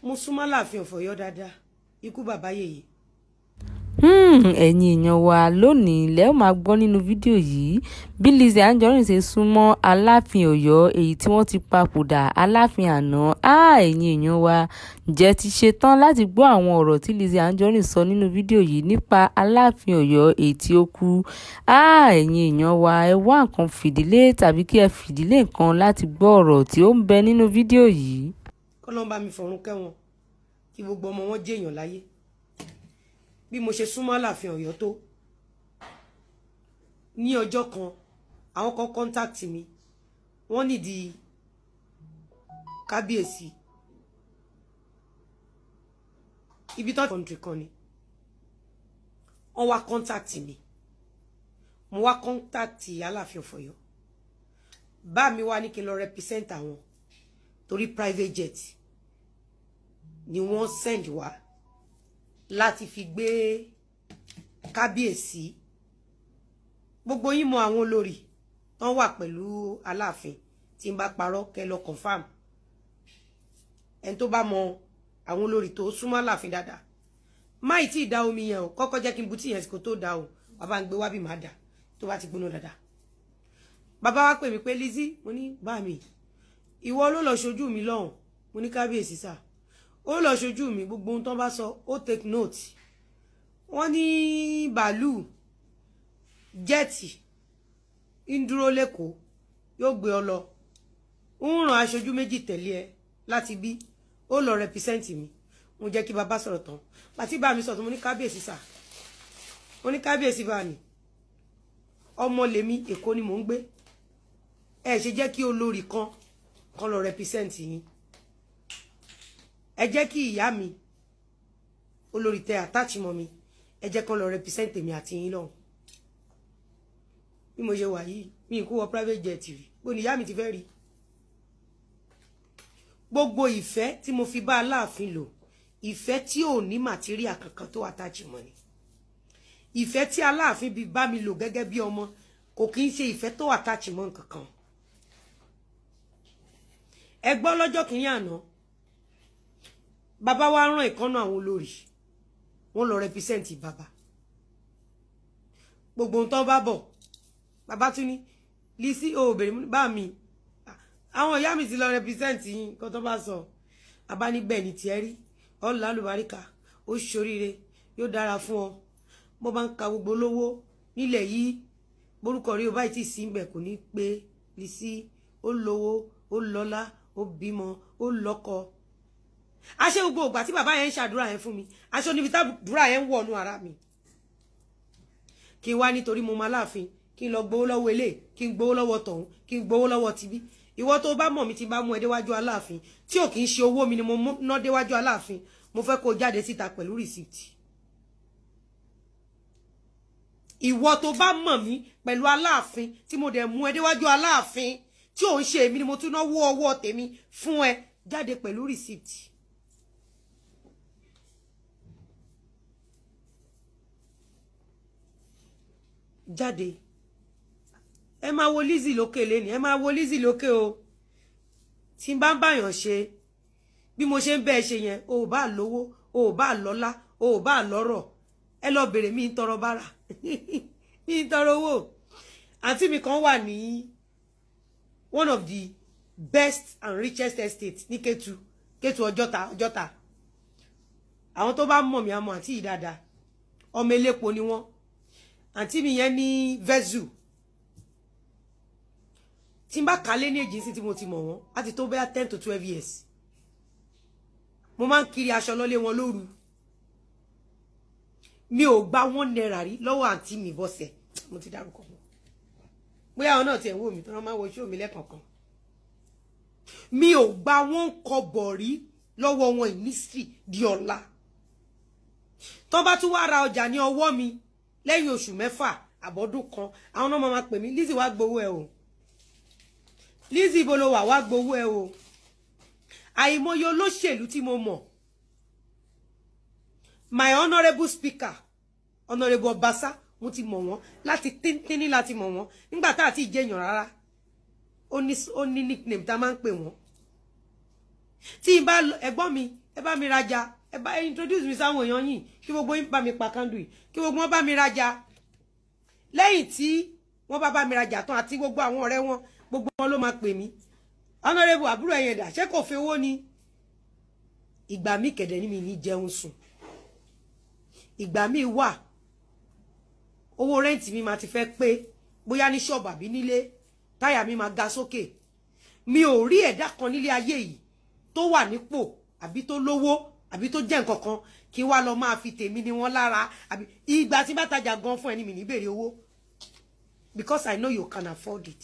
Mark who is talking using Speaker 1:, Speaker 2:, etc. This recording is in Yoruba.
Speaker 1: mo súnmọ́ Aláàfin of Ọ̀yọ́ dáadáa ikú bàbá yèyé.
Speaker 2: ẹ̀yin èèyàn wa lónìí lẹ́ ó máa gbọ́ nínú fídíò yìí bí Lizzy Anjorin ṣe súnmọ́ Aláàfin Ọ̀yọ́ èyí tí wọ́n ti papòdà Aláàfin àná. ẹ̀yin èèyàn wa ǹjẹ́ ti ṣe tán láti gbọ́ àwọn ọ̀rọ̀ tí Lizzy Anjorin sọ nínú fídíò yìí nípa Aláàfin Ọ̀yọ́ èyí tí ó kú. ẹ̀yin èèyàn wa ẹ wá nǹkan fìdílé tàbí kí ẹ fìdílé nǹkan láti gbọ́ ọ̀rọ̀ tí ó ń bẹ nínú fídíò yìí.
Speaker 1: kọ́lọ́n bá mi fọ̀run kẹ́ wọn kí gbogbo ọmọ wọn jẹ́èyàn láyé bí mo ṣe súnmọ́ Aláàfin Ọ̀yọ́ tó ní ọjọ́ kan àwọn kan contact mi wọ́n nídìí kábíyèsí ibi tó country kan ni wọ́n wá contact mi mo wá contact Aláàfin of Ọ̀yọ́ bá mi wá ní kí n lọ represent àwọn torí private jet ni wọ́n send wá láti fi gbé kábíyèsí. Gbogbo yín mọ̀ àwọn olórí tán wà pẹ̀lú Aláàfin tí n bá parọ́ kẹ́ lọ confirm. Ẹni tó bá mọ̀ àwọn olórí tó súnmọ́ Aláàfin dáadáa má ì tí ì dá omi yẹn o kọ́kọ́ jẹ́ kí n bu tí yẹn kó tó dá o bàbá ń gbé wá bí má dà tó bá ti gbóná dáadáa. Bàbá wa pè mí pé Lizzy mo ní bá mi ìwọ ló lọ ṣojú mi lọ́hùn mo ní kábíyèsí sà ó lọ ṣojú mi gbogbo ohun tán bá sọ ó take note. Wọ́n ní bàálù jẹ́ẹ̀tì ń dúró lẹ́kọ̀ọ́ yóò gbé ọ lọ ń ràn aṣojú méjì tẹ̀lé ẹ láti bí ó lọ represent mi mo jẹ́ kí bàbá sọ̀rọ̀ tán àti bá mi sọ̀tún mo ní kábíyèsí sà mo ní kábíyèsí bá mi ọmọ lèmi Èkó ni mò ń gbé ẹ ṣe jẹ́ kí olórí kan lọ represent yín ẹ jẹ́ kí ìyá mi olórí tẹ attach mọ́ mi ẹ jẹ́ kan lọ represent mi àti yín lọ́hùn bí mo ṣe wà yìí mi kò wọ private jet rí bó ni ìyá mi ti fẹ́ rí gbogbo ìfẹ́ tí mo fi bá Aláàfin lò ìfẹ́ tí ò ní material kankan tó attach mọ́ ni ìfẹ́ tí Aláàfin bí bá mi lò gẹ́gẹ́ bí ọmọ kò kí ń ṣe ìfẹ́ tó attach mọ́ nǹkankan. Ẹ gbọ́ lọ́jọ́ kìíní àná bàbá wa rán ìkànnà àwọn olórí wọ́n lọ represent bàbá gbogbo ohun tó bá bọ̀ bàbá tún ní Lizzy o bèrè bá mi àwọn ìyá mi ti lọ represent yín kan tó bá sọ bàbá ní bẹ́ẹ̀ ni tiẹ̀ rí ọ̀là lùbáríkà ó ṣoríire yóò dára fún ọ bó bá ń ka gbogbo lówó nílẹ̀ yìí borúkọ rí o báyìí tí sí ń bẹ̀ kò ní pé Lizzy ó lówó ó lọ́lá ó bímọ ó lọ́kọ. Àṣé gbogbo ìgbà tí bàbá yẹn ń ṣàdúrà yẹn fún mi aṣọ níbi tàdúrà yẹn ń wọnú ara mi kí n wá nítorí mo máa Láàfin kí n lọ gbowó lọ́wọ́ ilé kí n gbowó lọ́wọ́ tọ̀hún kí n gbowó lọ́wọ́ tibí ìwọ tó bá mọ̀ mi ti bá mú ẹ déwájú Aláàfin tí ò kì í ṣe owó mi ni mo ná déwájú Aláàfin mo fẹ́ kó jáde síta pẹ̀lú rìsíìtì. Ìwọ tó bá mọ̀ mí pẹ̀lú Aláàfin tí mo dẹ̀ mú ẹ déwájú Aláàfin tí ò ń ṣe èmi ni mo tún náwó ọwọ́ tèmi fún ẹ jáde pẹ̀lú rìsíìtì. Jáde ẹ máa wo Lizzy lókè lẹ́ni ẹ máa wo Lizzy lókè o tí n bá ń báyàn ṣe bí mo ṣe ń bẹ́ẹ̀ ṣe yẹn o ò bá lówó o ò bá lọ́lá o ò bá lọ́rọ̀ ẹ lọ bèrè mi ń tọrọ bára mi ń tọrọ owó. Àǹtí mi kan wà ní one of the best and richest estates ní Kétu Ọjọ́ta àwọn tó bá mọ̀ mí àmọ́ àǹtí yìí dáadáa ọmọ elépo ni wọ́n. Àǹtí mi yẹn ní Vezu tí n bá kálé ní èjì sí tí mo ti mọ̀ wọ́n á ti tó bẹ́ẹ̀ 10 to 12 years mo máa ń kiri aṣọ lọ́lé wọn lóru mi ò gba 1 naira rí lọ́wọ́ àǹtí mi Bọ́sẹ̀ mo ti dárúkọ wọn bóyá àwọn náà ti ẹ̀ wò mí tí wọ́n máa ń wo ṣó mi lẹ́kọ̀ọ̀kan mi ò gba 1 kọ́bọ̀ rí lọ́wọ́ wọn ìnísírì di ọ̀la tó bá tún wá ra ọjà ní ọwọ́ mi lẹ́yìn oṣù 6 àbọ̀dún kan àwọn náà máa pè mí Lizzy wá gbowó ẹ o Lizzy ibo ló wá gbowó ẹ o. Àìmọye olóṣèlú tí mo mọ̀ my honourable speaker honourable Obasa mo ti mọ̀ wọ́n láti tíní láti mọ̀ wọ́n nígbà tá àti ìjẹyàn rárá ó ní nickname tá máa ń pè wọ́n tí n bá ẹ̀gbọ́n mi ẹ bá mi rajà, ẹ bá introduce mi sáwọn èèyàn yín, kí gbogbo yín bá mi pa candle yìí, kí gbogbo wọn bá mi rajà. Lẹ́yìn tí wọ́n bá mi rajà tán àti gbogbo àwọn ọ̀rẹ́ wọn, gbogbo wọn ló máa pè mí. Honorable àbúrò ẹ̀yẹn dà, ṣé kò fi owó ni? Ìgbà mi kẹ̀dẹ̀ ní mi ní jẹun sùn. Ìgbà mi wà, owó rẹ́ǹtì mi máa ti fẹ́ pé, bóyá ní ṣọ́ọ̀bù àbí nílé, táyà mi máa ga sókè. Mi ò rí ẹ̀dá kan nílé ayé yìí tó wà nípò àbí tó lówó àbí tó jẹ́ nǹkan kan kí wá lọ máa fi tèmi ni wọ́n lára àbí ìgbà tí bá tajà gan fún ẹni mi ní béèrè owó, because I know you can afford it.